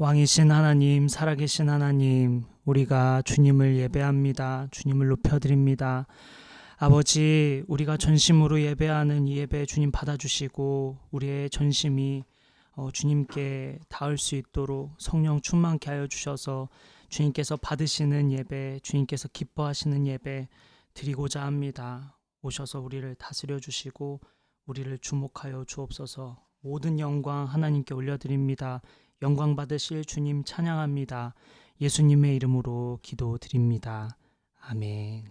왕이신 하나님, 살아계신 하나님, 우리가 주님을 예배합니다. 주님을 높여드립니다. 아버지, 우리가 전심으로 예배하는 이 예배 주님 받아주시고 우리의 전심이 주님께 닿을 수 있도록 성령 충만케 하여 주셔서 주님께서 받으시는 예배, 주님께서 기뻐하시는 예배 드리고자 합니다. 오셔서 우리를 다스려 주시고 우리를 주목하여 주옵소서. 모든 영광 하나님께 올려드립니다. 영광 받으실 주님 찬양합니다. 예수님의 이름으로 기도드립니다. 아멘.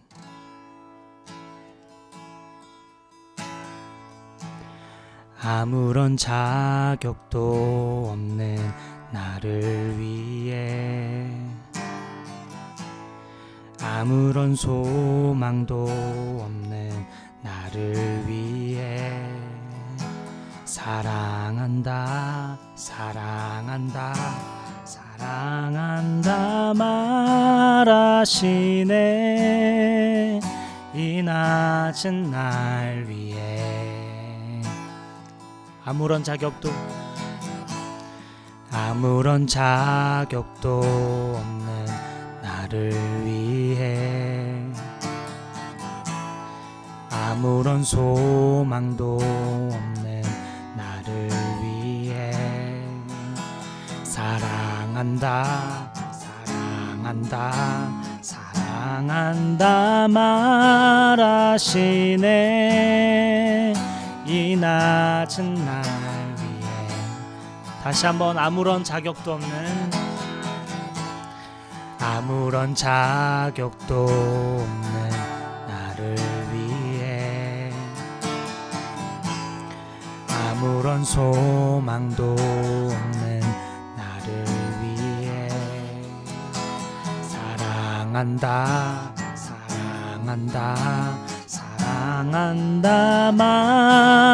아무런 자격도 없는 나를 위해 아무런 소망도 없는 나를 위해 사랑한다 사랑한다 사랑한다 말하시네 이 낮은 날 위해 아무런 자격도 없는 나를 위해 아무런 소망도 없는 나를 위해 사랑한다 사랑한다 사랑한다 말하시네 이 낮은 날 위해 다시 한번 아무런 자격도 없는 나를 위해 아무런 소망도 없는 나를 위해 사랑한다 사랑한다 사랑한다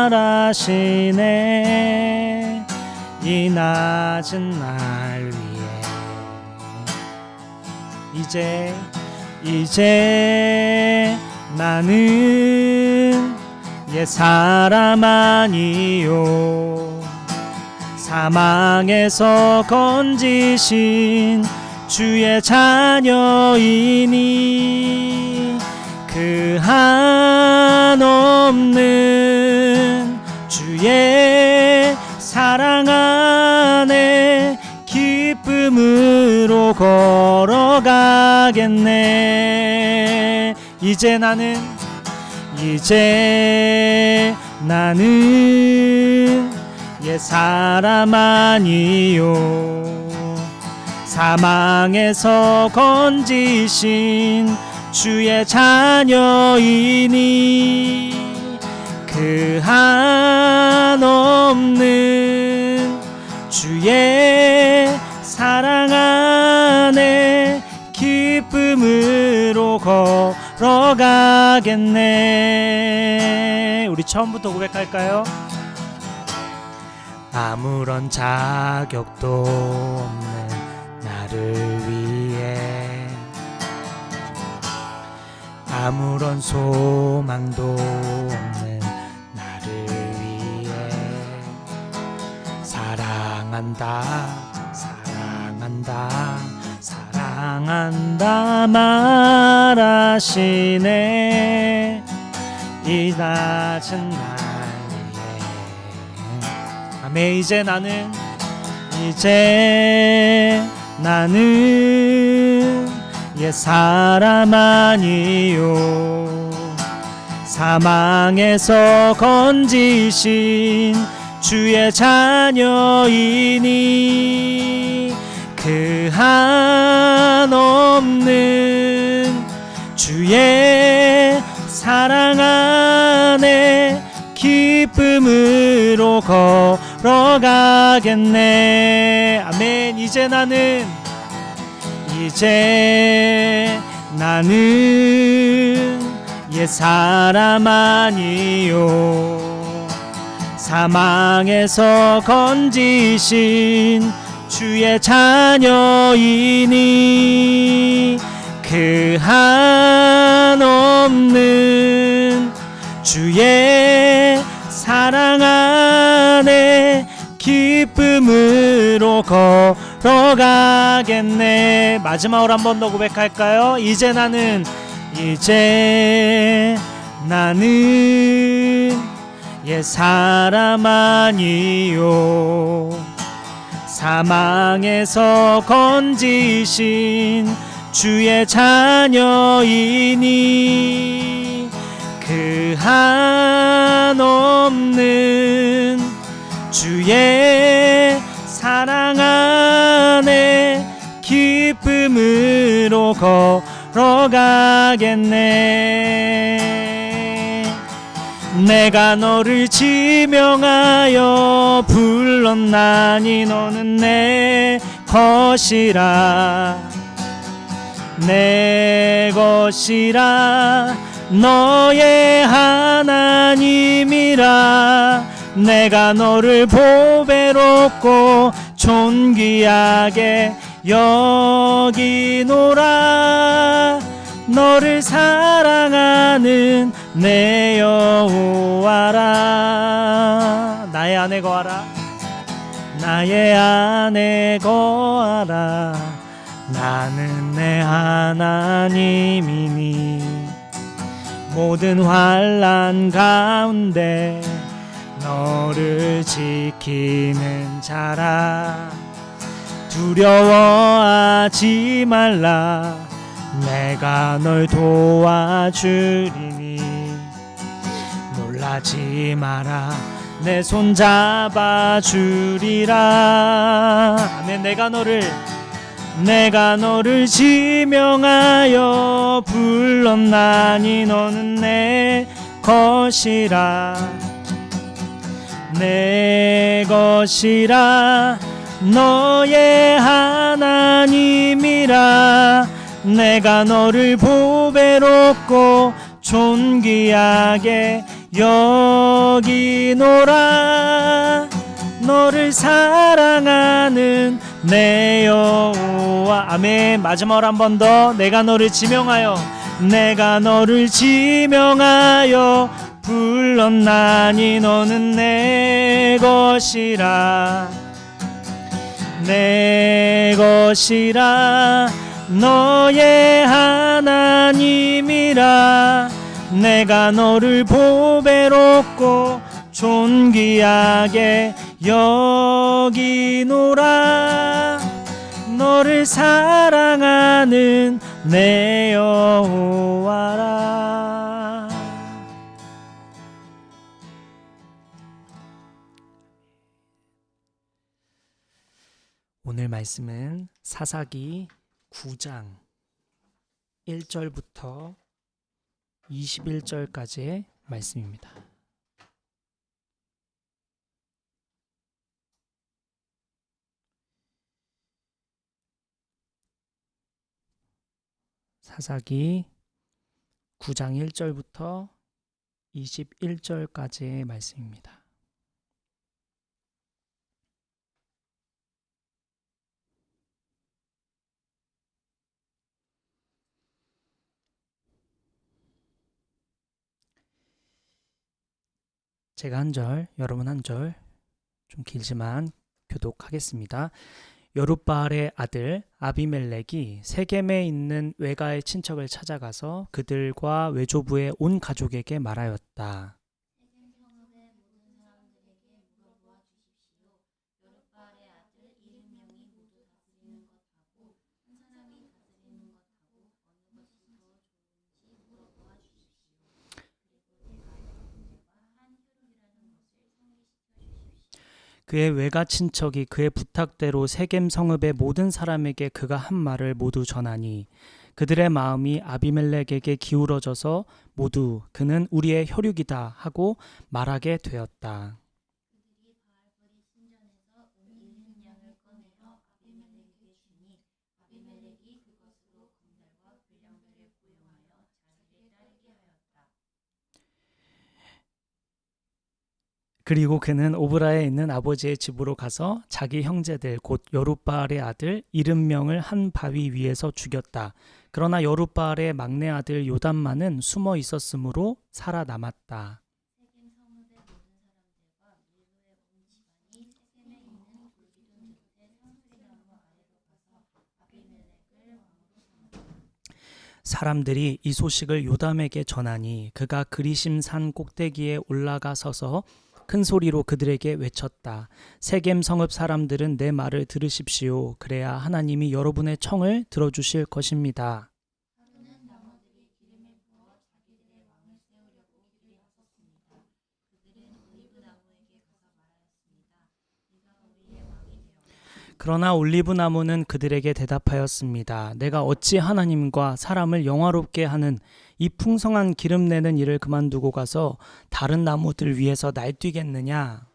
말하시네 이 낮은 날 위해 이제 나는 옛 사람 아니요 사망에서 건지신 주의 자녀이니 그 한없는 주의 사랑 안에 기쁨으로 걸어가겠네 이제 나는 옛 사람 아니요 사망에서 건지신 주의 자녀이니 그 한없는 주의 사랑 안에 기쁨으로 걸어가겠네 우리 처음부터 고백할까요? 아무런 자격도 없는 나를 위해 아무런 소망도 없는 나를 위해 사랑한다 사랑한다 사랑한다 말하시네 이 낮은 날 위해 아멘 이제 나는 옛 사람 아니요 사망에서 건지신 주의 자녀이니 그 한없는 주의 사랑 안에 기쁨으로 걸어가겠네 아멘 이제 나는 옛 사람 아니요 사망에서 건지신 주의 자녀이니 그 한없는 주의 사랑 안에 기쁨으로 걸어가겠네. 마지막으로 한 번 더 고백할까요? 이제 나는 옛 사람 아니요 사망에서 건지신 주의 자녀이니 그 한없는 주의 사랑 안에 기쁨으로 걸어가겠네. 내가 너를 지명하여 불렀나니 너는 내 것이라 내 것이라 너의 하나님이라. 내가 너를 보배롭고 존귀하게 여기노라. 너를 사랑하는 내 여호와라. 나의 안에 거하라. 나의 안에 거하라. 나는 내 하나님이니 모든 환난 가운데 너를 지키는 자라. 두려워하지 말라. 내가 널 도와주리니 놀라지 마라. 내 손 잡아주리라. 아멘. 내가 너를 지명하여 불렀나니 너는 내 것이라 내 것이라 너의 하나님이라. 내가 너를 보배롭고 존귀하게 여기노라. 너를 사랑하는 내 여호와. 아멘. 마지막으로 한 번 더. 내가 너를 지명하여 불렀나니 너는 내 것이라 내 것이라 너의 하나님이라. 내가 너를 보배롭고 존귀하게 여기노라. 너를 사랑하는 내 여호와라. 오늘 말씀은 사사기 9장 1절부터 21절까지의 말씀입니다. 사사기 9장 1절부터 21절까지의 말씀입니다. 제가 한 절, 여러분 한 절, 좀 길지만 교독하겠습니다. 여룻바알의 아들 아비멜렉이 세겜에 있는 외가의 친척을 찾아가서 그들과 외조부의 온 가족에게 말하였다. 그의 외가 친척이 그의 부탁대로 세겜 성읍의 모든 사람에게 그가 한 말을 모두 전하니 그들의 마음이 아비멜렉에게 기울어져서 모두 그는 우리의 혈육이다 하고 말하게 되었다. 그리고 그는 오브라에 있는 아버지의 집으로 가서 자기 형제들 곧 여룻바알의 아들 70명을 한 바위 위에서 죽였다. 그러나 여룻바알의 막내 아들 요담만은 숨어 있었으므로 살아남았다. 사람들이 이 소식을 요담에게 전하니 그가 그리심 산 꼭대기에 올라가 서서 큰 소리로 그들에게 외쳤다. 세겜 성읍 사람들은 내 말을 들으십시오. 그래야 하나님이 여러분의 청을 들어주실 것입니다. 그러나 올리브 나무는 그들에게 대답하였습니다. 내가 어찌 하나님과 사람을 영화롭게 하는 이 풍성한 기름 내는 일을 그만두고 가서 다른 나무들 위에서 날뛰겠느냐?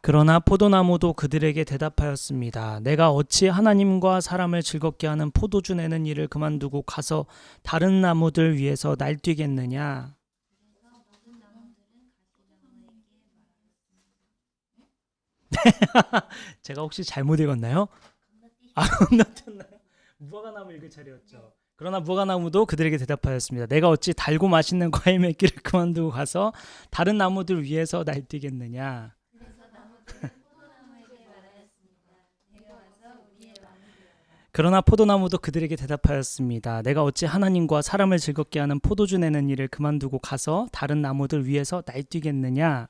그러나 포도나무도 그들에게 대답하였습니다. 내가 어찌 하나님과 사람을 즐겁게 하는 포도주 내는 일을 그만두고 가서 다른 나무들 위에서 날뛰겠느냐? 제가 혹시 잘못 읽었나요? 건너뛰었나요? 무화과나무 읽을 차례였죠. 그러나 무화과나무도 그들에게 대답하였습니다. 내가 어찌 달고 맛있는 과일 맺기를 그만두고 가서 다른 나무들 위에서 날뛰겠느냐? 그러나 포도나무도 그들에게 대답하였습니다. 내가 어찌 하나님과 사람을 즐겁게 하는 포도주 내는 일을 그만두고 가서 다른 나무들 위에서 날뛰겠느냐?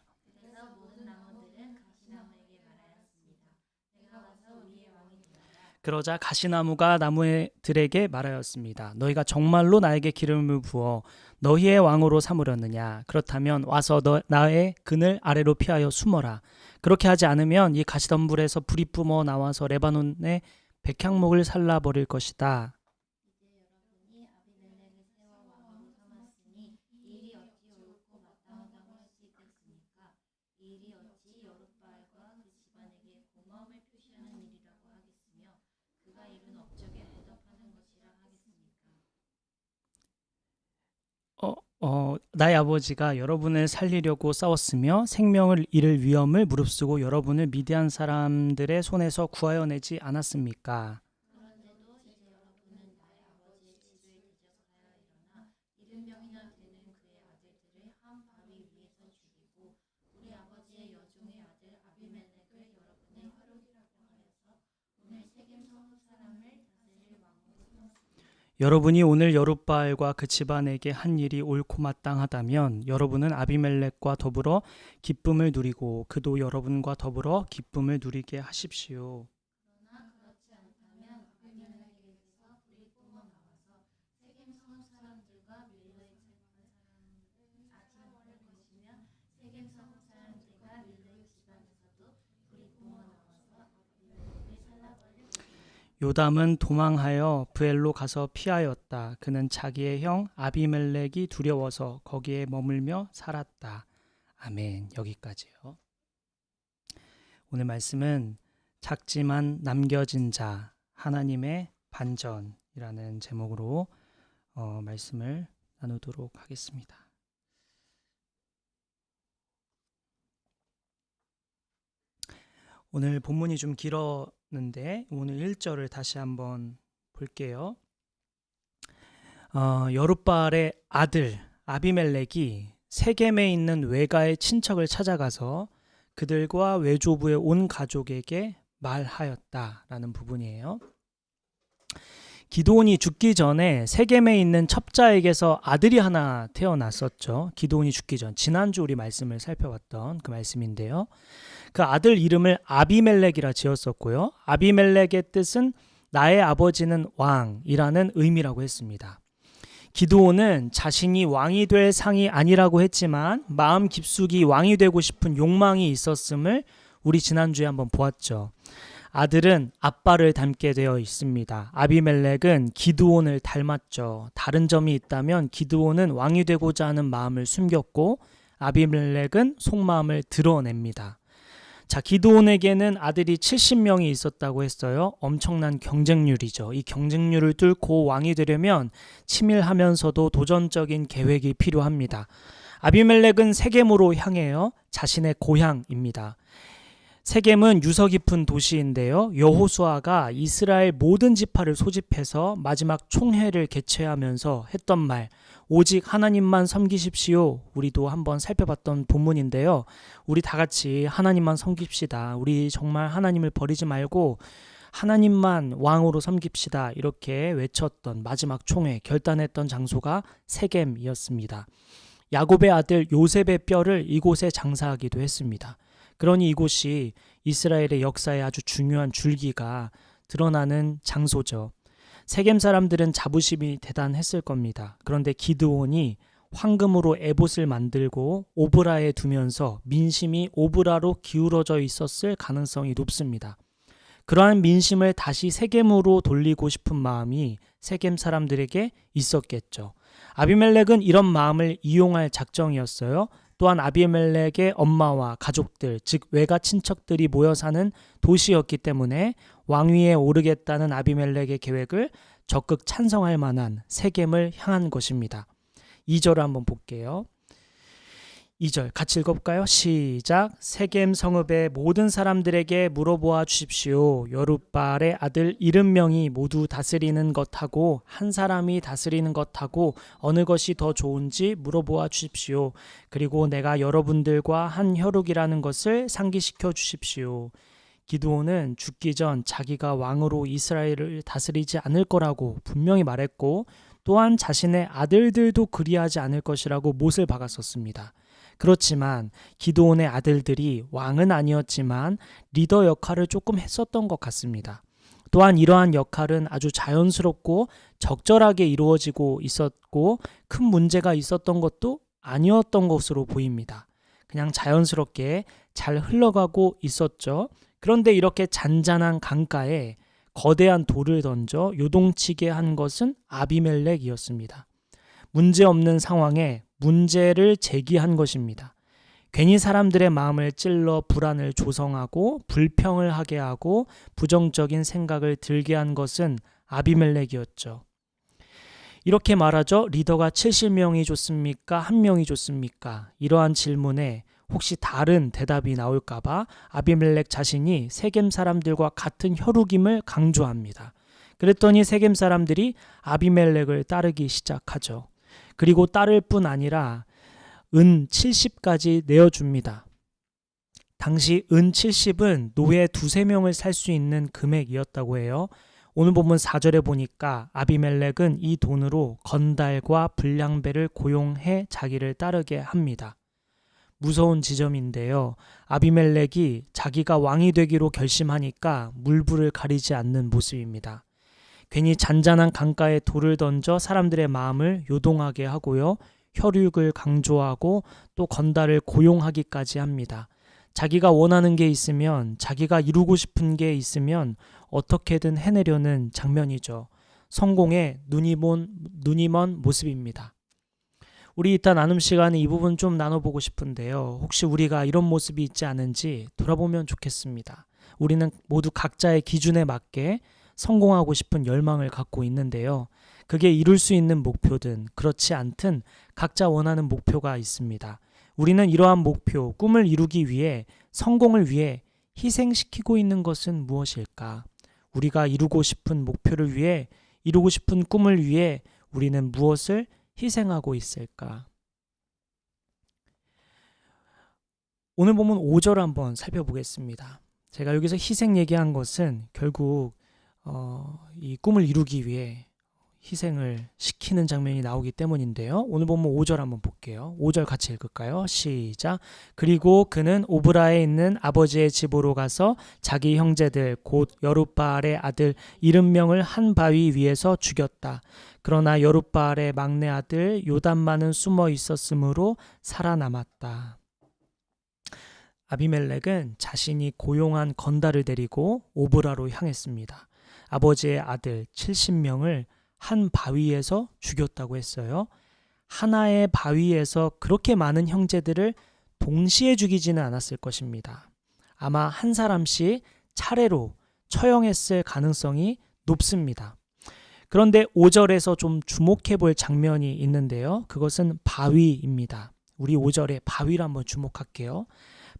그러자 가시나무가 나무들에게 말하였습니다. 너희가 정말로 나에게 기름을 부어 너희의 왕으로 삼으려느냐? 그렇다면 와서 나의 그늘 아래로 피하여 숨어라. 그렇게 하지 않으면 이 가시덤불에서 불이 뿜어 나와서 레바논의 백향목을 살라버릴 것이다. 나의 아버지가 여러분을 살리려고 싸웠으며 생명을 잃을 위험을 무릅쓰고 여러분을 미디안 사람들의 손에서 구하여내지 않았습니까? 여러분이 오늘 여룻바알과 그 집안에게 한 일이 옳고 마땅하다면 여러분은 아비멜렉과 더불어 기쁨을 누리고 그도 여러분과 더불어 기쁨을 누리게 하십시오. 요담은 도망하여 브엘로 가서 피하였다. 그는 자기의 형 아비멜렉이 두려워서 거기에 머물며 살았다. 아멘. 여기까지요. 오늘 말씀은 작지만 남겨진 자 하나님의 반전이라는 제목으로 말씀을 나누도록 하겠습니다. 오늘 본문이 좀 길었는데 오늘 1절을 다시 한번 볼게요. 여룻바알의 아들 아비멜렉이 세겜에 있는 외가의 친척을 찾아가서 그들과 외조부의 온 가족에게 말하였다라는 부분이에요. 기드온이 죽기 전에 세겜에 있는 첩자에게서 아들이 하나 태어났었죠. 기드온이 죽기 전, 지난주 우리 말씀을 살펴봤던 그 말씀인데요. 그 아들 이름을 아비멜렉이라 지었었고요. 아비멜렉의 뜻은 나의 아버지는 왕이라는 의미라고 했습니다. 기드온은 자신이 왕이 될 상이 아니라고 했지만 마음 깊숙이 왕이 되고 싶은 욕망이 있었음을 우리 지난주에 한번 보았죠. 아들은 아빠를 닮게 되어 있습니다. 아비멜렉은 기드온을 닮았죠. 다른 점이 있다면 기드온은 왕이 되고자 하는 마음을 숨겼고 아비멜렉은 속마음을 드러냅니다. 자, 기드온에게는 아들이 70명이 있었다고 했어요. 엄청난 경쟁률이죠. 이 경쟁률을 뚫고 왕이 되려면 치밀하면서도 도전적인 계획이 필요합니다. 아비멜렉은 세겜으로 향해요. 자신의 고향입니다. 세겜은 유서 깊은 도시인데요. 여호수아가 이스라엘 모든 지파를 소집해서 마지막 총회를 개최하면서 했던 말, 오직 하나님만 섬기십시오. 우리도 한번 살펴봤던 본문인데요. 우리 다 같이 하나님만 섬깁시다. 우리 정말 하나님을 버리지 말고 하나님만 왕으로 섬깁시다. 이렇게 외쳤던 마지막 총회, 결단했던 장소가 세겜이었습니다. 야곱의 아들 요셉의 뼈를 이곳에 장사하기도 했습니다. 그러니 이곳이 이스라엘의 역사의 아주 중요한 줄기가 드러나는 장소죠. 세겜 사람들은 자부심이 대단했을 겁니다. 그런데 기드온이 황금으로 에봇을 만들고 오브라에 두면서 민심이 오브라로 기울어져 있었을 가능성이 높습니다. 그러한 민심을 다시 세겜으로 돌리고 싶은 마음이 세겜 사람들에게 있었겠죠. 아비멜렉은 이런 마음을 이용할 작정이었어요. 또한 아비멜렉의 엄마와 가족들, 즉 외가 친척들이 모여 사는 도시였기 때문에 왕위에 오르겠다는 아비멜렉의 계획을 적극 찬성할 만한 세겜을 향한 것입니다. 2절을 한번 볼게요. 2절 같이 읽어볼까요? 시작. 세겜 성읍의 모든 사람들에게 물어보아 주십시오. 여룻발의 아들 70명이 모두 다스리는 것하고 한 사람이 다스리는 것하고 어느 것이 더 좋은지 물어보아 주십시오. 그리고 내가 여러분들과 한 혈육이라는 것을 상기시켜 주십시오. 기드온은 죽기 전 자기가 왕으로 이스라엘을 다스리지 않을 거라고 분명히 말했고 또한 자신의 아들들도 그리하지 않을 것이라고 못을 박았었습니다. 그렇지만 기드온의 아들들이 왕은 아니었지만 리더 역할을 조금 했었던 것 같습니다. 또한 이러한 역할은 아주 자연스럽고 적절하게 이루어지고 있었고 큰 문제가 있었던 것도 아니었던 것으로 보입니다. 그냥 자연스럽게 잘 흘러가고 있었죠. 그런데 이렇게 잔잔한 강가에 거대한 돌을 던져 요동치게 한 것은 아비멜렉이었습니다. 문제없는 상황에 문제를 제기한 것입니다. 괜히 사람들의 마음을 찔러 불안을 조성하고 불평을 하게 하고 부정적인 생각을 들게 한 것은 아비멜렉이었죠. 이렇게 말하죠. 리더가 70명이 좋습니까? 1명이 좋습니까? 이러한 질문에 혹시 다른 대답이 나올까봐 아비멜렉 자신이 세겜 사람들과 같은 혈육임을 강조합니다. 그랬더니 세겜 사람들이 아비멜렉을 따르기 시작하죠. 그리고 따를 뿐 아니라 은 70까지 내어줍니다. 당시 은 70은 노예 2-3명을 살 수 있는 금액이었다고 해요. 오늘 본문 4절에 보니까 아비멜렉은 이 돈으로 건달과 불량배를 고용해 자기를 따르게 합니다. 무서운 지점인데요. 아비멜렉이 자기가 왕이 되기로 결심하니까 물불을 가리지 않는 모습입니다. 괜히 잔잔한 강가에 돌을 던져 사람들의 마음을 요동하게 하고요. 혈육을 강조하고 또 건달을 고용하기까지 합니다. 자기가 원하는 게 있으면, 자기가 이루고 싶은 게 있으면 어떻게든 해내려는 장면이죠. 성공에 눈이 먼 모습입니다. 우리 이따 나눔 시간에 이 부분 좀 나눠보고 싶은데요. 혹시 우리가 이런 모습이 있지 않은지 돌아보면 좋겠습니다. 우리는 모두 각자의 기준에 맞게 성공하고 싶은 열망을 갖고 있는데요. 그게 이룰 수 있는 목표든 그렇지 않든 각자 원하는 목표가 있습니다. 우리는 이러한 목표, 꿈을 이루기 위해 성공을 위해 희생시키고 있는 것은 무엇일까? 우리가 이루고 싶은 목표를 위해, 이루고 싶은 꿈을 위해 우리는 무엇을 희생하고 있을까? 오늘 보면 5절 한번 살펴보겠습니다. 제가 여기서 희생 얘기한 것은 결국 이 꿈을 이루기 위해 희생을 시키는 장면이 나오기 때문인데요. 오늘 보면 5절 한번 볼게요. 5절 같이 읽을까요? 시작. 그리고 그는 오브라에 있는 아버지의 집으로 가서 자기 형제들 곧 여룻바알의 아들 70명을 한 바위 위에서 죽였다. 그러나 여룻바알의 막내 아들 요담만은 숨어 있었으므로 살아남았다. 아비멜렉은 자신이 고용한 건달을 데리고 오브라로 향했습니다. 아버지의 아들 70명을 한 바위에서 죽였다고 했어요. 하나의 바위에서 그렇게 많은 형제들을 동시에 죽이지는 않았을 것입니다. 아마 한 사람씩 차례로 처형했을 가능성이 높습니다. 그런데 5절에서 좀 주목해 볼 장면이 있는데요. 그것은 바위입니다. 우리 5절에 바위를 한번 주목할게요.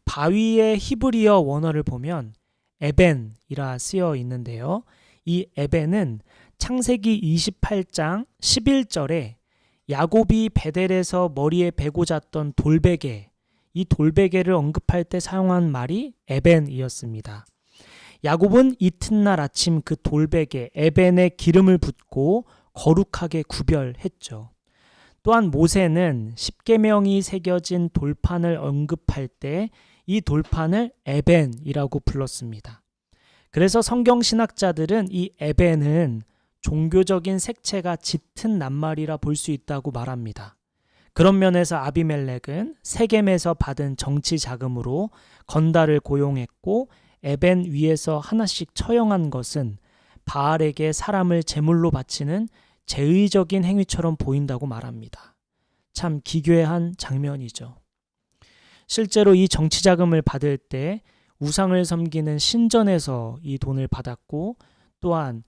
바위의 히브리어 원어를 보면 에벤이라 쓰여 있는데요. 이 에벤은 창세기 28장 11절에 야곱이 베델에서 머리에 베고 잤던 돌베개, 이 돌베개를 언급할 때 사용한 말이 에벤이었습니다. 야곱은 이튿날 아침 그 돌베개 에벤에 기름을 붓고 거룩하게 구별했죠. 또한 모세는 십계명이 새겨진 돌판을 언급할 때 이 돌판을 에벤이라고 불렀습니다. 그래서 성경 신학자들은 이 에벤은 종교적인 색채가 짙은 낱말이라 볼 수 있다고 말합니다. 그런 면에서 아비멜렉은 세겜에서 받은 정치 자금으로 건달을 고용했고 에벤 위에서 하나씩 처형한 것은 바알에게 사람을 제물로 바치는 제의적인 행위처럼 보인다고 말합니다. 참 기괴한 장면이죠. 실제로 이 정치 자금을 받을 때 우상을 섬기는 신전에서 이 돈을 받았고 또한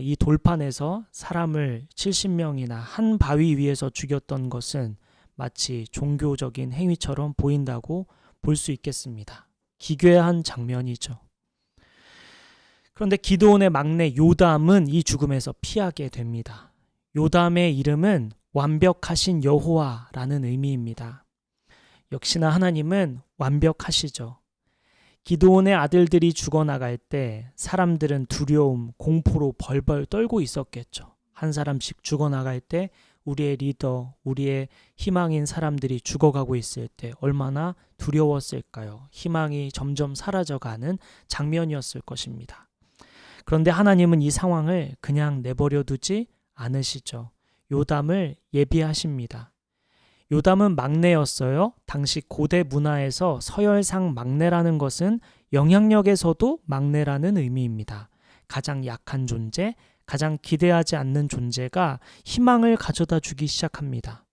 이 돌판에서 사람을 70명이나 한 바위 위에서 죽였던 것은 마치 종교적인 행위처럼 보인다고 볼 수 있겠습니다. 기괴한 장면이죠. 그런데 기드온의 막내 요담은 이 죽음에서 피하게 됩니다. 요담의 이름은 완벽하신 여호와라는 의미입니다. 역시나 하나님은 완벽하시죠. 기드온의 아들들이 죽어나갈 때 사람들은 두려움, 공포로 벌벌 떨고 있었겠죠. 한 사람씩 죽어나갈 때 우리의 리더, 우리의 희망인 사람들이 죽어가고 있을 때 얼마나 두려웠을까요? 희망이 점점 사라져가는 장면이었을 것입니다. 그런데 하나님은 이 상황을 그냥 내버려 두지 않으시죠. 요담을 예비하십니다. 요담은 막내였어요. 당시 고대 문화에서 서열상 막내라는 것은 영향력에서도 막내라는 의미입니다. 가장 약한 존재, 가장 기대하지 않는 존재가 희망을 가져다 주기 시작합니다.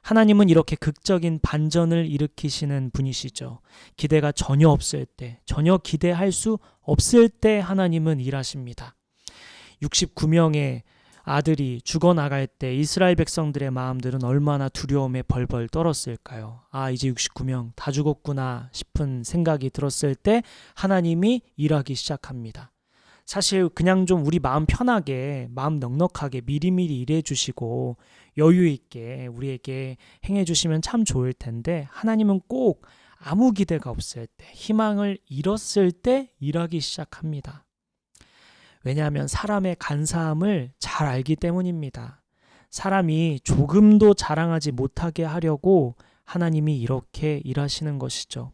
하나님은 이렇게 극적인 반전을 일으키시는 분이시죠. 기대가 전혀 없을 때, 전혀 기대할 수 없을 때 하나님은 일하십니다. 69명의 아들이 죽어나갈 때 이스라엘 백성들의 마음들은 얼마나 두려움에 벌벌 떨었을까요? 아, 이제 69명 다 죽었구나 싶은 생각이 들었을 때 하나님이 일하기 시작합니다. 사실 그냥 좀 우리 마음 편하게, 마음 넉넉하게 미리미리 일해 주시고 여유 있게 우리에게 행해 주시면 참 좋을 텐데 하나님은 꼭 아무 기대가 없을 때, 희망을 잃었을 때 일하기 시작합니다. 왜냐하면 사람의 간사함을 잘 알기 때문입니다. 사람이 조금도 자랑하지 못하게 하려고 하나님이 이렇게 일하시는 것이죠.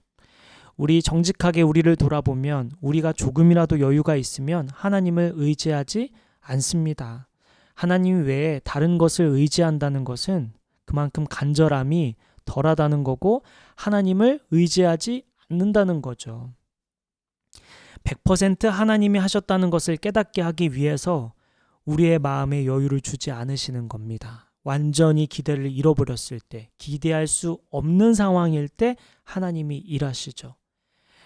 우리 정직하게 우리를 돌아보면 우리가 조금이라도 여유가 있으면 하나님을 의지하지 않습니다. 하나님 외에 다른 것을 의지한다는 것은 그만큼 간절함이 덜하다는 거고 하나님을 의지하지 않는다는 거죠. 100% 하나님이 하셨다는 것을 깨닫게 하기 위해서 우리의 마음에 여유를 주지 않으시는 겁니다. 완전히 기대를 잃어버렸을 때, 기대할 수 없는 상황일 때 하나님이 일하시죠.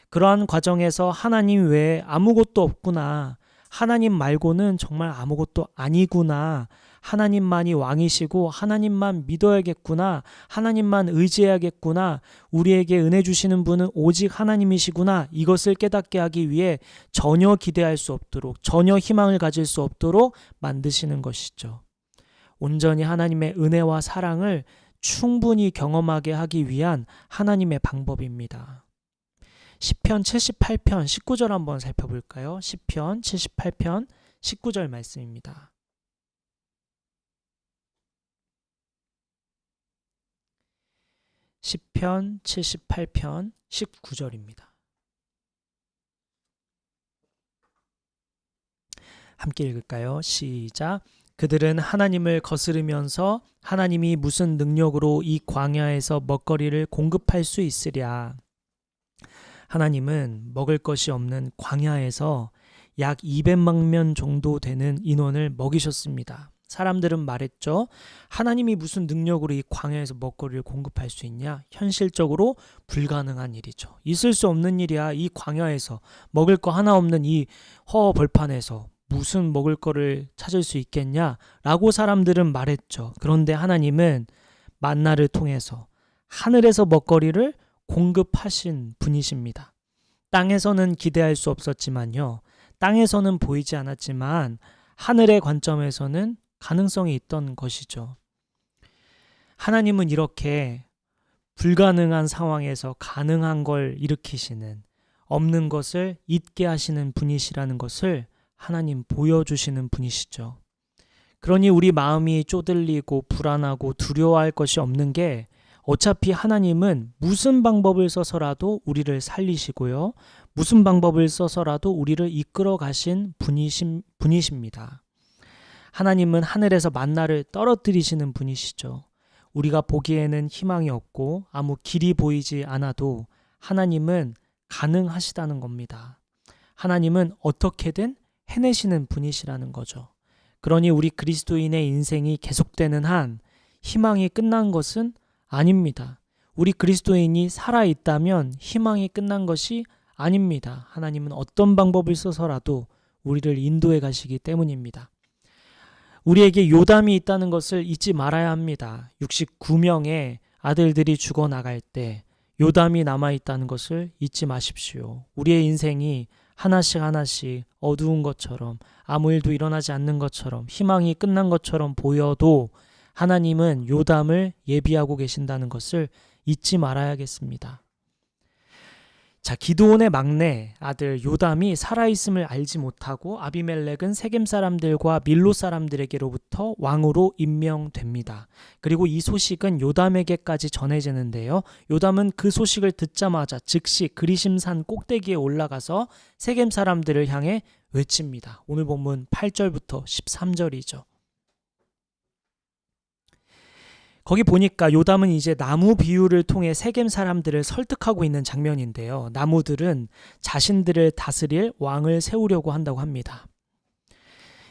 그러한 과정에서 하나님 외에 아무것도 없구나, 하나님 말고는 정말 아무것도 아니구나, 하나님만이 왕이시고 하나님만 믿어야겠구나, 하나님만 의지해야겠구나, 우리에게 은혜 주시는 분은 오직 하나님이시구나, 이것을 깨닫게 하기 위해 전혀 기대할 수 없도록, 전혀 희망을 가질 수 없도록 만드시는 것이죠. 온전히 하나님의 은혜와 사랑을 충분히 경험하게 하기 위한 하나님의 방법입니다. 시편 78편 19절 한번 살펴볼까요? 시편 78편 19절 말씀입니다. 시편 78편 19절입니다. 함께 읽을까요? 시작. 그들은 하나님을 거스르면서 하나님이 무슨 능력으로 이 광야에서 먹거리를 공급할 수 있으랴. 하나님은 먹을 것이 없는 광야에서 약 200만 명 정도 되는 인원을 먹이셨습니다. 사람들은 말했죠. 하나님이 무슨 능력으로 이 광야에서 먹거리를 공급할 수 있냐? 현실적으로 불가능한 일이죠. 있을 수 없는 일이야. 이 광야에서 먹을 거 하나 없는 이 허허벌판에서 무슨 먹을 거를 찾을 수 있겠냐? 라고 사람들은 말했죠. 그런데 하나님은 만나를 통해서 하늘에서 먹거리를 공급하신 분이십니다. 땅에서는 기대할 수 없었지만요. 땅에서는 보이지 않았지만 하늘의 관점에서는 가능성이 있던 것이죠. 하나님은 이렇게 불가능한 상황에서 가능한 걸 일으키시는, 없는 것을 있게 하시는 분이시라는 것을 하나님 보여주시는 분이시죠. 그러니 우리 마음이 쪼들리고 불안하고 두려워할 것이 없는 게, 어차피 하나님은 무슨 방법을 써서라도 우리를 살리시고요. 무슨 방법을 써서라도 우리를 이끌어 가신 분이십니다. 하나님은 하늘에서 만나를 떨어뜨리시는 분이시죠. 우리가 보기에는 희망이 없고 아무 길이 보이지 않아도 하나님은 가능하시다는 겁니다. 하나님은 어떻게든 해내시는 분이시라는 거죠. 그러니 우리 그리스도인의 인생이 계속되는 한 희망이 끝난 것은 아닙니다. 우리 그리스도인이 살아있다면 희망이 끝난 것이 아닙니다. 하나님은 어떤 방법을 써서라도 우리를 인도해 가시기 때문입니다. 우리에게 요담이 있다는 것을 잊지 말아야 합니다. 69명의 아들들이 죽어나갈 때 요담이 남아있다는 것을 잊지 마십시오. 우리의 인생이 하나씩 하나씩 어두운 것처럼, 아무 일도 일어나지 않는 것처럼, 희망이 끝난 것처럼 보여도 하나님은 요담을 예비하고 계신다는 것을 잊지 말아야겠습니다. 자, 기드온의 막내 아들 요담이 살아있음을 알지 못하고 아비멜렉은 세겜 사람들과 밀로 사람들에게로부터 왕으로 임명됩니다. 그리고 이 소식은 요담에게까지 전해지는데요. 요담은 그 소식을 듣자마자 즉시 그리심산 꼭대기에 올라가서 세겜 사람들을 향해 외칩니다. 오늘 본문 8절부터 13절이죠. 거기 보니까 요담은 이제 나무 비유를 통해 세겜 사람들을 설득하고 있는 장면인데요. 나무들은 자신들을 다스릴 왕을 세우려고 한다고 합니다.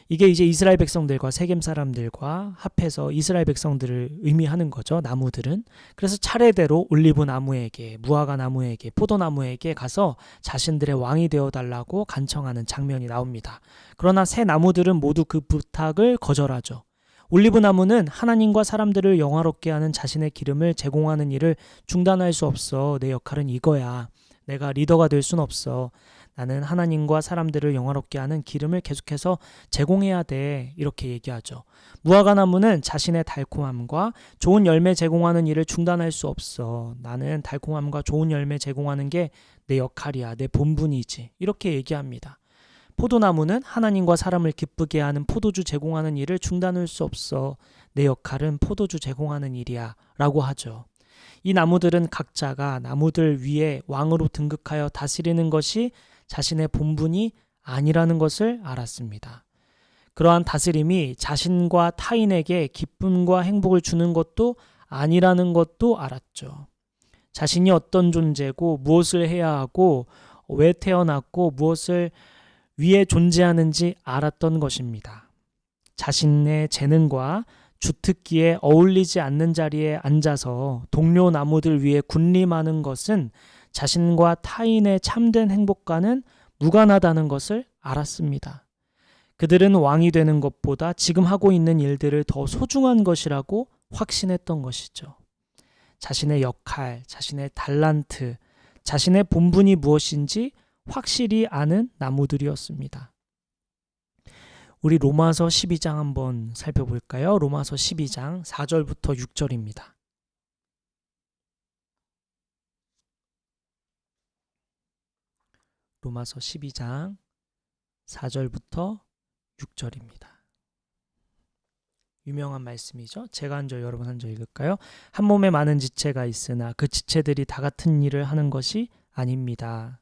이게 이제 이스라엘 백성들과 세겜 사람들과 합해서 이스라엘 백성들을 의미하는 거죠. 나무들은. 그래서 차례대로 올리브 나무에게, 무화과 나무에게, 포도나무에게 가서 자신들의 왕이 되어달라고 간청하는 장면이 나옵니다. 그러나 새 나무들은 모두 그 부탁을 거절하죠. 올리브 나무는 하나님과 사람들을 영화롭게 하는 자신의 기름을 제공하는 일을 중단할 수 없어. 내 역할은 이거야. 내가 리더가 될 순 없어. 나는 하나님과 사람들을 영화롭게 하는 기름을 계속해서 제공해야 돼. 이렇게 얘기하죠. 무화과 나무는 자신의 달콤함과 좋은 열매 제공하는 일을 중단할 수 없어. 나는 달콤함과 좋은 열매 제공하는 게 내 역할이야. 내 본분이지. 이렇게 얘기합니다. 포도나무는 하나님과 사람을 기쁘게 하는 포도주 제공하는 일을 중단할 수 없어. 내 역할은 포도주 제공하는 일이야. 라고 하죠. 이 나무들은 각자가 나무들 위에 왕으로 등극하여 다스리는 것이 자신의 본분이 아니라는 것을 알았습니다. 그러한 다스림이 자신과 타인에게 기쁨과 행복을 주는 것도 아니라는 것도 알았죠. 자신이 어떤 존재고 무엇을 해야 하고 왜 태어났고 무엇을 위에 존재하는지 알았던 것입니다. 자신의 재능과 주특기에 어울리지 않는 자리에 앉아서 동료 나무들 위에 군림하는 것은 자신과 타인의 참된 행복과는 무관하다는 것을 알았습니다. 그들은 왕이 되는 것보다 지금 하고 있는 일들을 더 소중한 것이라고 확신했던 것이죠. 자신의 역할, 자신의 달란트, 자신의 본분이 무엇인지 확실히 아는 나무들이었습니다. 우리 로마서 12장 한번 살펴볼까요? 로마서 12장 4절부터 6절입니다. 로마서 12장 4절부터 6절입니다. 유명한 말씀이죠. 제가 한 절, 여러분 한 절 읽을까요? 한 몸에 많은 지체가 있으나 그 지체들이 다 같은 일을 하는 것이 아닙니다.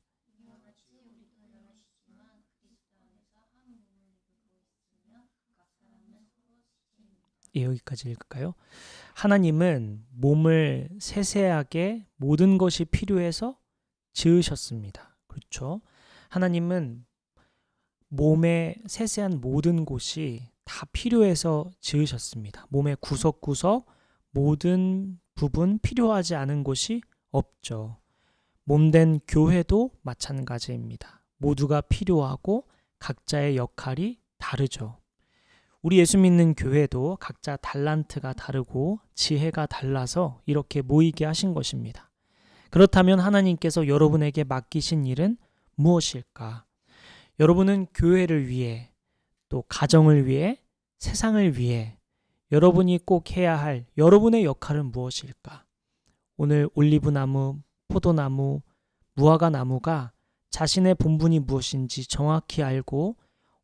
예, 여기까지 읽을까요? 하나님은 몸을 세세하게 모든 것이 필요해서 지으셨습니다. 그렇죠? 하나님은 몸의 세세한 모든 곳이 다 필요해서 지으셨습니다. 몸의 구석구석 모든 부분 필요하지 않은 곳이 없죠. 몸된 교회도 마찬가지입니다. 모두가 필요하고 각자의 역할이 다르죠. 우리 예수 믿는 교회도 각자 달란트가 다르고 지혜가 달라서 이렇게 모이게 하신 것입니다. 그렇다면 하나님께서 여러분에게 맡기신 일은 무엇일까? 여러분은 교회를 위해, 또 가정을 위해, 세상을 위해 여러분이 꼭 해야 할 여러분의 역할은 무엇일까? 오늘 올리브나무, 포도나무, 무화과나무가 자신의 본분이 무엇인지 정확히 알고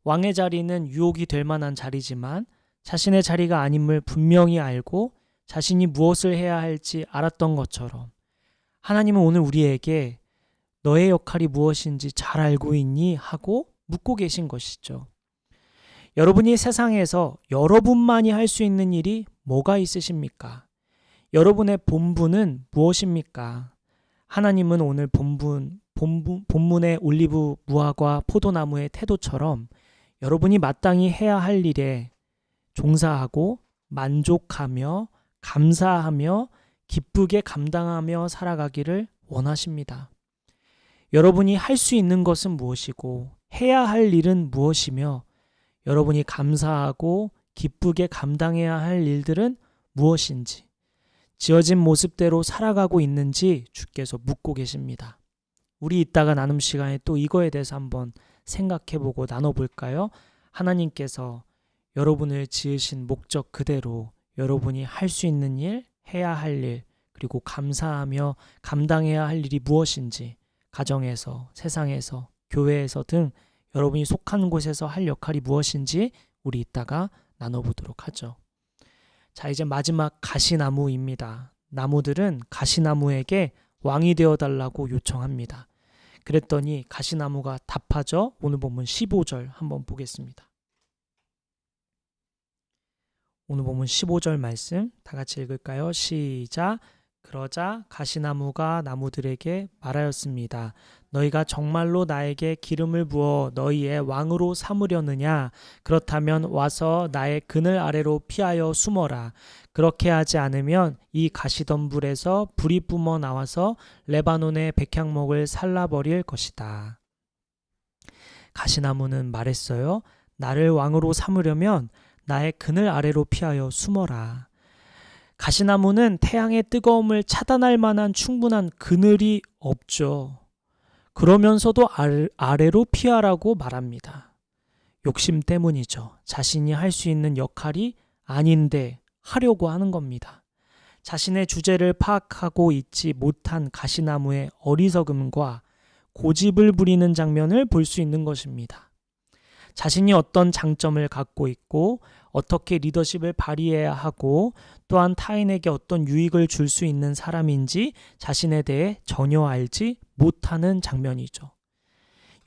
왕의 자리는 유혹이 될 만한 자리지만 자신의 자리가 아님을 분명히 알고 자신이 무엇을 해야 할지 알았던 것처럼 하나님은 오늘 우리에게 너의 역할이 무엇인지 잘 알고 있니? 하고 묻고 계신 것이죠. 여러분이 세상에서 여러분만이 할 수 있는 일이 뭐가 있으십니까? 여러분의 본분은 무엇입니까? 하나님은 오늘 본문의 올리브, 무화과, 포도나무의 태도처럼 여러분이 마땅히 해야 할 일에 종사하고 만족하며 감사하며 기쁘게 감당하며 살아가기를 원하십니다. 여러분이 할 수 있는 것은 무엇이고 해야 할 일은 무엇이며 여러분이 감사하고 기쁘게 감당해야 할 일들은 무엇인지 지어진 모습대로 살아가고 있는지 주께서 묻고 계십니다. 우리 이따가 나눔 시간에 또 이거에 대해서 한번 생각해보고 나눠볼까요? 하나님께서 여러분을 지으신 목적 그대로 여러분이 할 수 있는 일, 해야 할 일, 그리고 감사하며 감당해야 할 일이 무엇인지 가정에서, 세상에서, 교회에서 등 여러분이 속한 곳에서 할 역할이 무엇인지 우리 이따가 나눠보도록 하죠. 자, 이제 마지막 가시나무입니다. 나무들은 가시나무에게 왕이 되어달라고 요청합니다. 그랬더니 가시나무가 답하죠. 오늘 본문 15절 한번 보겠습니다. 오늘 본문 15절 말씀 다 같이 읽을까요? 시작. 그러자 가시나무가 나무들에게 말하였습니다. 너희가 정말로 나에게 기름을 부어 너희의 왕으로 삼으려느냐? 그렇다면 와서 나의 그늘 아래로 피하여 숨어라. 그렇게 하지 않으면 이 가시덤불에서 불이 뿜어 나와서 레바논의 백향목을 살라버릴 것이다. 가시나무는 말했어요. 나를 왕으로 삼으려면 나의 그늘 아래로 피하여 숨어라. 가시나무는 태양의 뜨거움을 차단할 만한 충분한 그늘이 없죠. 그러면서도 아래로 피하라고 말합니다. 욕심 때문이죠. 자신이 할 수 있는 역할이 아닌데 하려고 하는 겁니다. 자신의 주제를 파악하고 있지 못한 가시나무의 어리석음과 고집을 부리는 장면을 볼 수 있는 것입니다. 자신이 어떤 장점을 갖고 있고 어떻게 리더십을 발휘해야 하고 또한 타인에게 어떤 유익을 줄 수 있는 사람인지 자신에 대해 전혀 알지 못하는 장면이죠.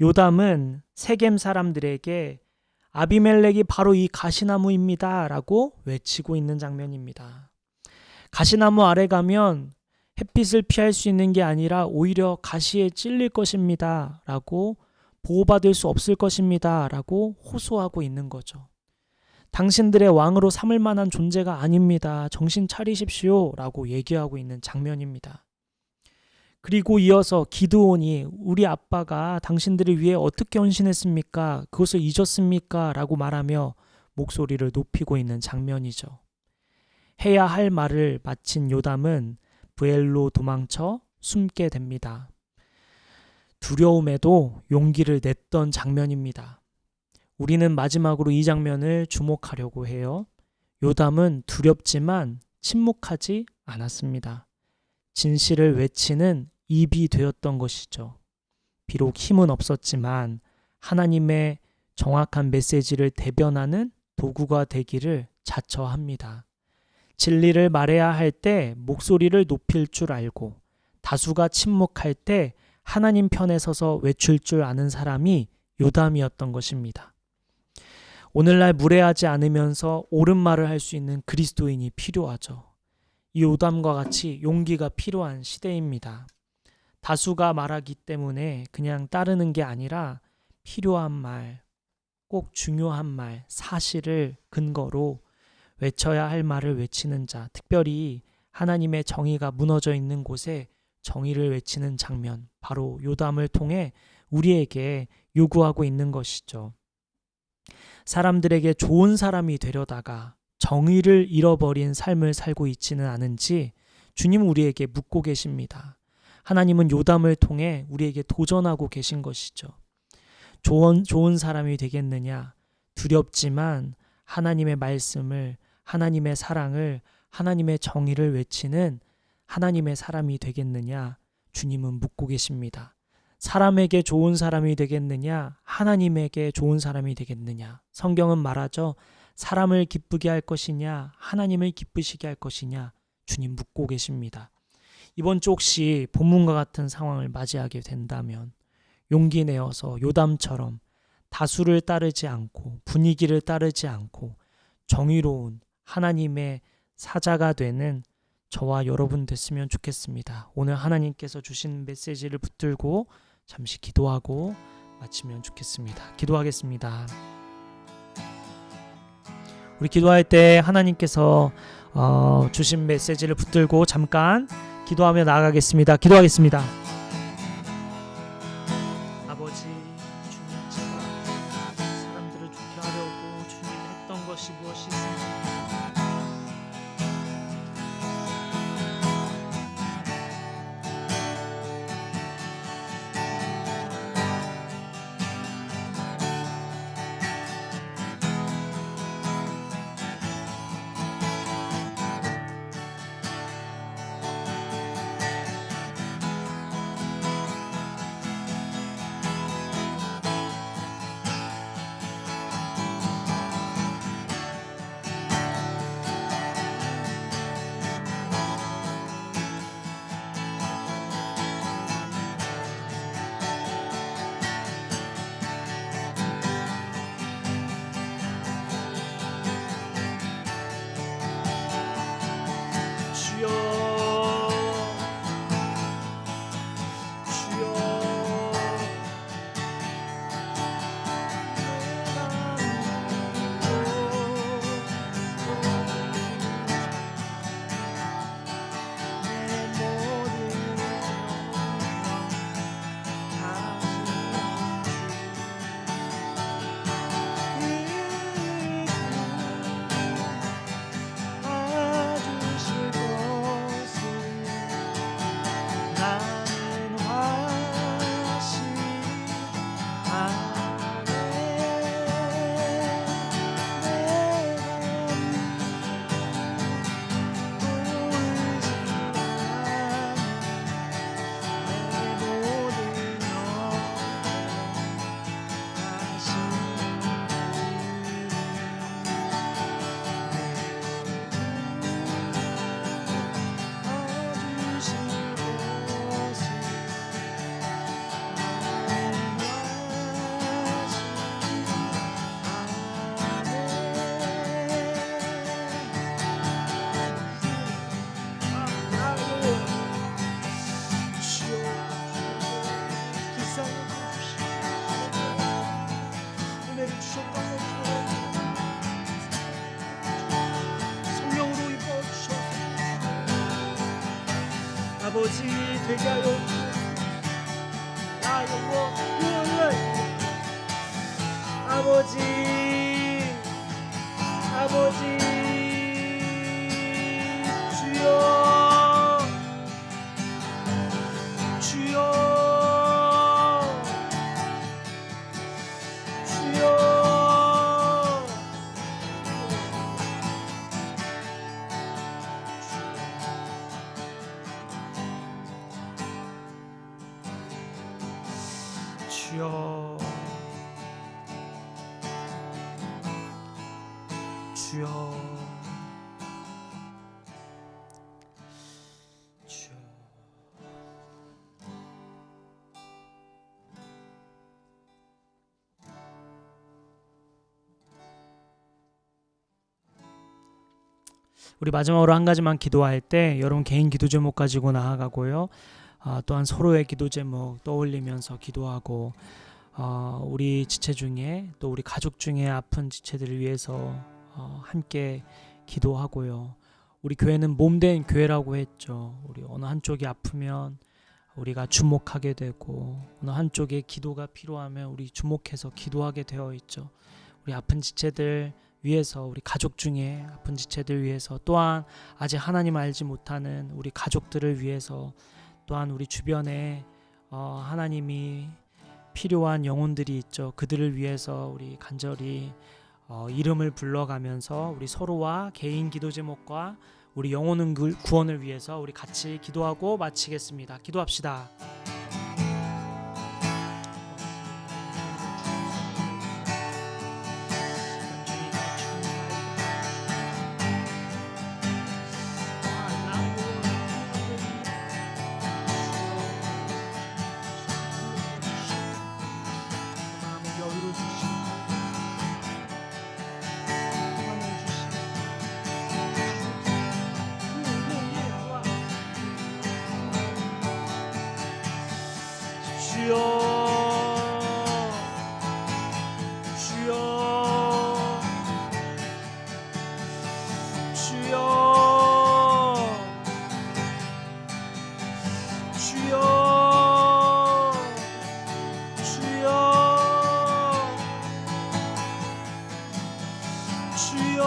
요담은 세겜 사람들에게 아비멜렉이 바로 이 가시나무입니다 라고 외치고 있는 장면입니다. 가시나무 아래 가면 햇빛을 피할 수 있는 게 아니라 오히려 가시에 찔릴 것입니다 라고 보호받을 수 없을 것입니다 라고 호소하고 있는 거죠. 당신들의 왕으로 삼을 만한 존재가 아닙니다. 정신 차리십시오 라고 얘기하고 있는 장면입니다. 그리고 이어서 기드온이 우리 아빠가 당신들을 위해 어떻게 헌신했습니까? 그것을 잊었습니까? 라고 말하며 목소리를 높이고 있는 장면이죠. 해야 할 말을 마친 요담은 브엘로 도망쳐 숨게 됩니다. 두려움에도 용기를 냈던 장면입니다. 우리는 마지막으로 이 장면을 주목하려고 해요. 요담은 두렵지만 침묵하지 않았습니다. 진실을 외치는 입이 되었던 것이죠. 비록 힘은 없었지만 하나님의 정확한 메시지를 대변하는 도구가 되기를 자처합니다. 진리를 말해야 할 때 목소리를 높일 줄 알고 다수가 침묵할 때 하나님 편에 서서 외칠 줄 아는 사람이 요담이었던 것입니다. 오늘날 무례하지 않으면서 옳은 말을 할 수 있는 그리스도인이 필요하죠. 이 요담과 같이 용기가 필요한 시대입니다. 다수가 말하기 때문에 그냥 따르는 게 아니라 필요한 말, 꼭 중요한 말, 사실을 근거로 외쳐야 할 말을 외치는 자, 특별히 하나님의 정의가 무너져 있는 곳에 정의를 외치는 장면, 바로 요담을 통해 우리에게 요구하고 있는 것이죠. 사람들에게 좋은 사람이 되려다가 정의를 잃어버린 삶을 살고 있지는 않은지 주님은 우리에게 묻고 계십니다. 하나님은 요담을 통해 우리에게 도전하고 계신 것이죠. 좋은 사람이 되겠느냐? 두렵지만 하나님의 말씀을, 하나님의 사랑을, 하나님의 정의를 외치는 하나님의 사람이 되겠느냐? 주님은 묻고 계십니다. 사람에게 좋은 사람이 되겠느냐? 하나님에게 좋은 사람이 되겠느냐? 성경은 말하죠. 사람을 기쁘게 할 것이냐? 하나님을 기쁘시게 할 것이냐? 주님 묻고 계십니다. 이번 주 혹시 본문과 같은 상황을 맞이하게 된다면 용기 내어서 요담처럼 다수를 따르지 않고 분위기를 따르지 않고 정의로운 하나님의 사자가 되는 저와 여러분 됐으면 좋겠습니다. 오늘 하나님께서 주신 메시지를 붙들고 잠시 기도하고 마치면 좋겠습니다. 기도하겠습니다. 우리 기도할 때 하나님께서 주신 메시지를 붙들고 잠깐 기도하며 나아가겠습니다. 기도하겠습니다. 아버지, 주님, 제가 사람들을 좋게 하려고 주님이 했던 것이 무엇이 있습니까? 아버지 되게 하여 나의 구원을 아버지 주여 주여, 주여, 주여. 우리 마지막으로 한 가지만 기도할 때 여러분 개인 기도 제목 가지고 나아가고요. 또한 서로의 기도 제목 떠올리면서 기도하고 우리 지체 중에 또 우리 가족 중에 아픈 지체들을 위해서 함께 기도하고요. 우리 교회는 몸된 교회라고 했죠. 우리 어느 한쪽이 아프면 우리가 주목하게 되고 어느 한쪽에 기도가 필요하면 우리 주목해서 기도하게 되어 있죠. 우리 아픈 지체들 위해서, 우리 가족 중에 아픈 지체들 위해서, 또한 아직 하나님 알지 못하는 우리 가족들을 위해서, 또한 우리 주변에 하나님이 필요한 영혼들이 있죠. 그들을 위해서 우리 간절히 이름을 불러가면서 우리 서로와 개인 기도 제목과 우리 영혼 구원을 위해서 우리 같이 기도하고 마치겠습니다. 기도합시다. 주여 주여 주여 주여 주여 주여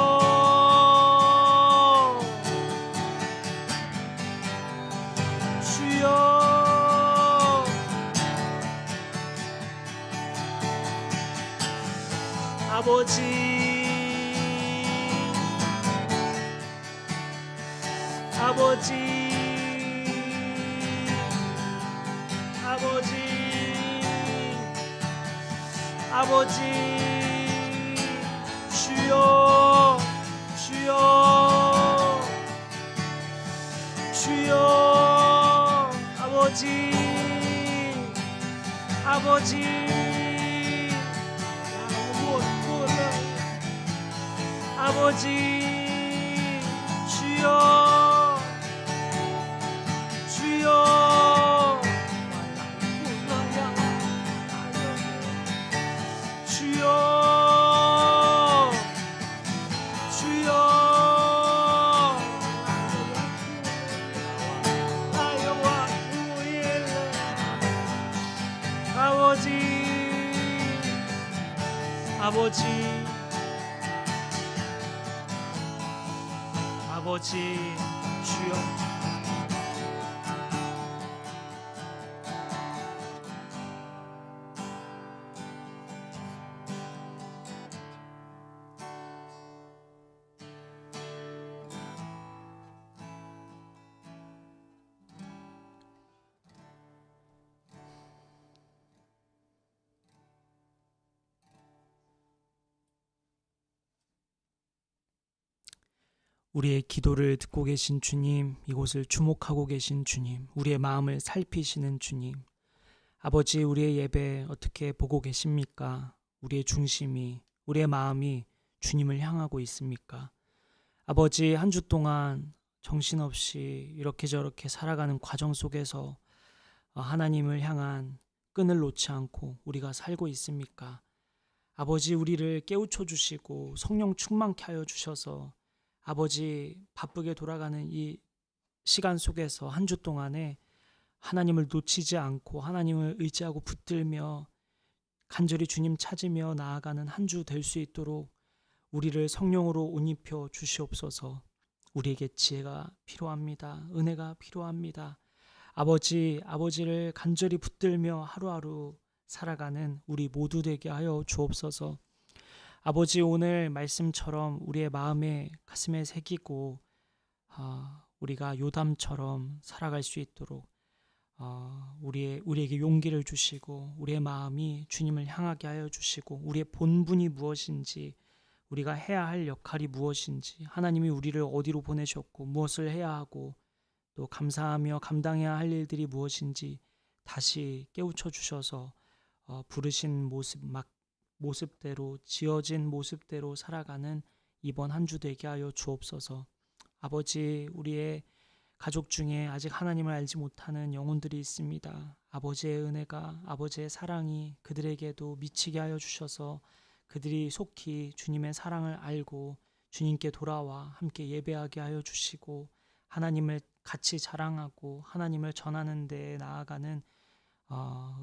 주여 아버지 아버지 아버지 아버지 주여 주여 주여 아버지 아버지 아버지 주여 주여 주여 주여 아여와 구일 아버지 아버지 아버지 주여 우리의 기도를 듣고 계신 주님, 이곳을 주목하고 계신 주님, 우리의 마음을 살피시는 주님, 아버지, 우리의 예배 어떻게 보고 계십니까? 우리의 중심이, 우리의 마음이 주님을 향하고 있습니까? 아버지, 한 주 동안 정신없이 이렇게 저렇게 살아가는 과정 속에서 하나님을 향한 끈을 놓지 않고 우리가 살고 있습니까? 아버지, 우리를 깨우쳐 주시고 성령 충만케 하여 주셔서 아버지, 바쁘게 돌아가는 이 시간 속에서 한 주 동안에 하나님을 놓치지 않고 하나님을 의지하고 붙들며 간절히 주님 찾으며 나아가는 한 주 될 수 있도록 우리를 성령으로 옷 입혀 주시옵소서. 우리에게 지혜가 필요합니다. 은혜가 필요합니다. 아버지를 간절히 붙들며 하루하루 살아가는 우리 모두 되게 하여 주옵소서. 아버지, 오늘 말씀처럼 우리의 마음에 가슴에 새기고 우리가 요담처럼 살아갈 수 있도록 우리에게 용기를 주시고 우리의 마음이 주님을 향하게 하여 주시고 우리의 본분이 무엇인지, 우리가 해야 할 역할이 무엇인지, 하나님이 우리를 어디로 보내셨고 무엇을 해야 하고 또 감사하며 감당해야 할 일들이 무엇인지 다시 깨우쳐 주셔서 부르신 모습대로, 지어진 모습대로 살아가는 이번 한 주 되게 하여 주옵소서. 아버지, 우리의 가족 중에 아직 하나님을 알지 못하는 영혼들이 있습니다. 아버지의 은혜가, 아버지의 사랑이 그들에게도 미치게 하여 주셔서 그들이 속히 주님의 사랑을 알고 주님께 돌아와 함께 예배하게 하여 주시고 하나님을 같이 자랑하고 하나님을 전하는 데에 나아가는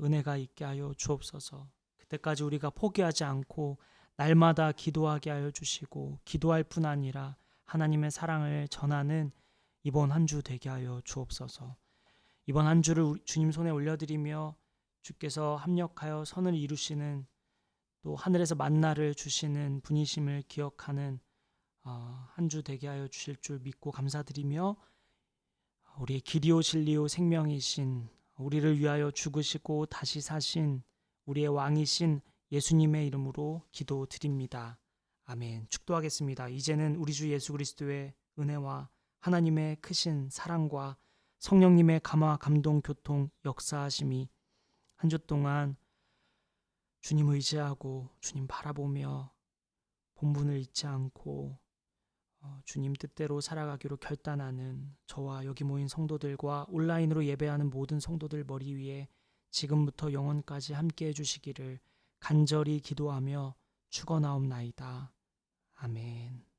은혜가 있게 하여 주옵소서. 그때까지 우리가 포기하지 않고 날마다 기도하게 하여 주시고 기도할 뿐 아니라 하나님의 사랑을 전하는 이번 한 주 되게 하여 주옵소서. 이번 한 주를 주님 손에 올려드리며 주께서 합력하여 선을 이루시는 또 하늘에서 만나를 주시는 분이심을 기억하는 한 주 되게 하여 주실 줄 믿고 감사드리며 우리의 길이요 진리요 생명이신 우리를 위하여 죽으시고 다시 사신 우리의 왕이신 예수님의 이름으로 기도드립니다. 아멘. 축도하겠습니다. 이제는 우리 주 예수 그리스도의 은혜와 하나님의 크신 사랑과 성령님의 감화 감동 교통 역사하심이 한 주 동안 주님 의지하고 주님 바라보며 본분을 잊지 않고 주님 뜻대로 살아가기로 결단하는 저와 여기 모인 성도들과 온라인으로 예배하는 모든 성도들 머리 위에 지금부터 영원까지 함께 해주시기를 간절히 기도하며 축원하옵나이다. 아멘.